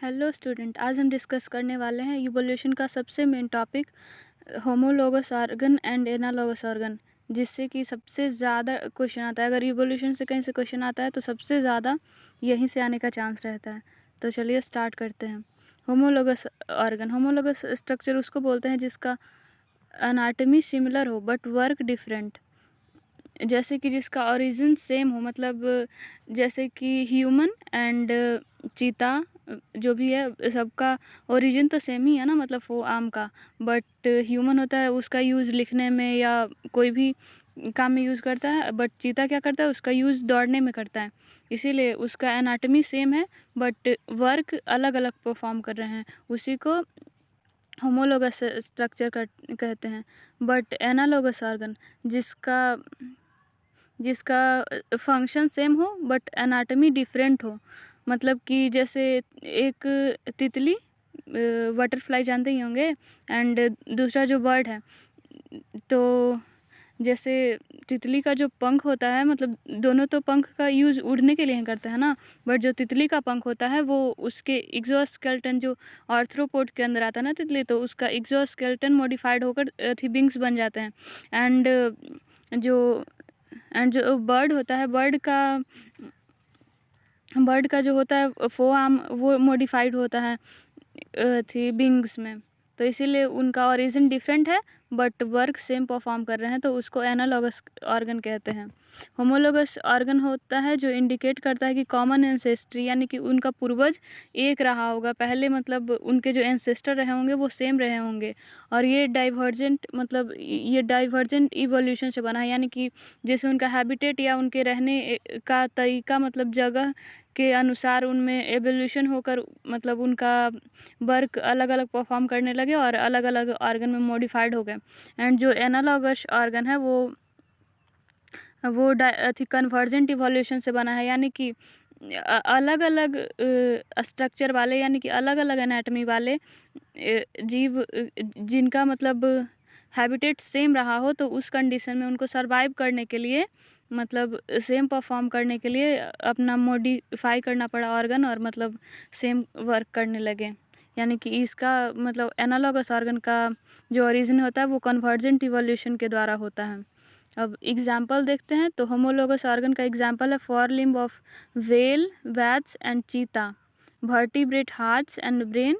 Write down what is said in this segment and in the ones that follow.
Hello student, आज हम discuss करने वाले हैं इवोल्यूशन का सबसे main topic homologous organ and analogous organ, जिससे कि सबसे ज़्यादा क्वेश्चन आता है। अगर इवोल्यूशन से कहीं से क्वेश्चन आता है तो सबसे ज़्यादा यहीं से आने का चांस रहता है। तो चलिए स्टार्ट करते हैं। होमोलोगस ऑर्गन, होमोलोगस स्ट्रक्चर उसको बोलते हैं जिसका एनाटमी सिमिलर हो बट वर्क डिफरेंट। जैसे कि जिसका ओरिजिन सेम हो, मतलब जैसे कि ह्यूमन एंड चीता जो भी है सबका ओरिजिन तो सेम ही है ना, मतलब वो आम का। बट ह्यूमन होता है उसका यूज़ लिखने में या कोई भी काम में यूज़ करता है, बट चीता क्या करता है उसका यूज़ दौड़ने में करता है। इसीलिए उसका एनाटमी सेम है बट वर्क अलग अलग परफॉर्म कर रहे हैं। उसी को होमोलोगस स्ट्रक्चर कहते हैं। बट एनालोगस ऑर्गन जिसका फंक्शन सेम हो बट एनाटमी डिफरेंट हो, मतलब कि जैसे एक तितली, बटरफ्लाई जानते ही होंगे, एंड दूसरा जो बर्ड है। तो जैसे तितली का जो पंख होता है, मतलब दोनों तो पंख का यूज़ उड़ने के लिए ही करते हैं ना, बट जो तितली का पंख होता है वो उसके एक्सोस्केलेटन जो आर्थ्रोपोड के अंदर आता है ना तितली, तो उसका एक्सोस्केलेटन मॉडिफाइड होकर विंग्स बन जाते हैं। जो बर्ड होता है, बर्ड का जो होता है वो आर्म वो मॉडिफाइड होता है थी विंग्स में। तो इसीलिए उनका ओरिजिन डिफरेंट है बट वर्क सेम परफॉर्म कर रहे हैं, तो उसको एनालॉगस ऑर्गन कहते हैं। होमोलोगस ऑर्गन होता है जो इंडिकेट करता है कि कॉमन एंसेस्ट्री, यानी कि उनका पूर्वज एक रहा होगा पहले, मतलब उनके जो एंसेस्टर रहे होंगे वो सेम रहे होंगे। और ये डाइवर्जेंट इवोल्यूशन से बना है, यानी कि जैसे उनका हैबिटेट या उनके रहने का तरीका, मतलब जगह के अनुसार उनमें एवोल्यूशन होकर मतलब उनका वर्क अलग अलग परफॉर्म करने लगे और अलग अलग ऑर्गन में मॉडिफाइड हो गए। एंड जो एनालॉगस ऑर्गन है वो कन्वर्जेंट इवोल्यूशन से बना है, यानी कि अलग अलग स्ट्रक्चर वाले, यानी कि अलग अलग एनाटमी वाले जीव जिनका मतलब हैबिटेट सेम रहा हो, तो उस कंडीशन में उनको सरवाइव करने के लिए, मतलब सेम परफॉर्म करने के लिए अपना मॉडिफाई करना पड़ा ऑर्गन, और मतलब सेम वर्क करने लगे। यानी कि इसका मतलब एनालॉगस ऑर्गन का जो ओरिजिन होता है वो कन्वर्जेंट इवोल्यूशन के द्वारा होता है। अब एग्जाम्पल देखते हैं। तो होमोलोगस ऑर्गन का एग्जाम्पल है forelimb of whale, bats and cheetah, vertebrate hearts and brain,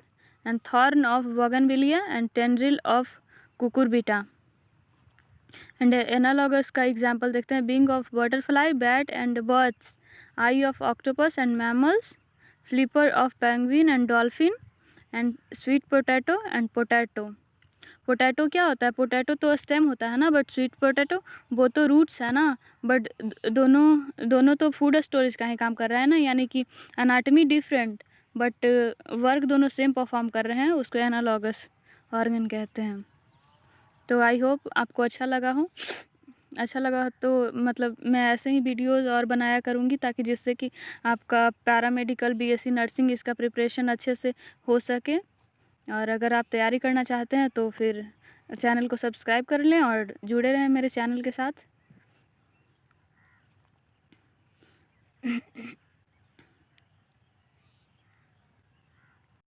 and thorn of bougainvillea and tendril of cucurbita. And analogous का एग्जाम्पल देखते हैं wing of butterfly, bat and birds, eye of octopus and mammals, flipper of penguin and dolphin, and sweet potato and potato. Potato क्या होता है? Potato तो stem होता है ना, बट स्वीट पोटैटो वो तो रूट्स है ना। बट दोनों तो फूड स्टोरेज का ही काम कर रहा है ना, यानी कि एनाटमी डिफरेंट बट वर्क दोनों सेम परफॉर्म कर रहे हैं, उसको एनालॉगस ऑर्गन कहते हैं। तो आई होप आपको अच्छा लगा हो तो मतलब मैं ऐसे ही वीडियोज़ और बनाया करूँगी, ताकि जिससे कि आपका पैरामेडिकल, बीएससी नर्सिंग इसका प्रिपरेशन अच्छे से हो सके। और अगर आप तैयारी करना चाहते हैं तो फिर चैनल को सब्सक्राइब कर लें और जुड़े रहें मेरे चैनल के साथ।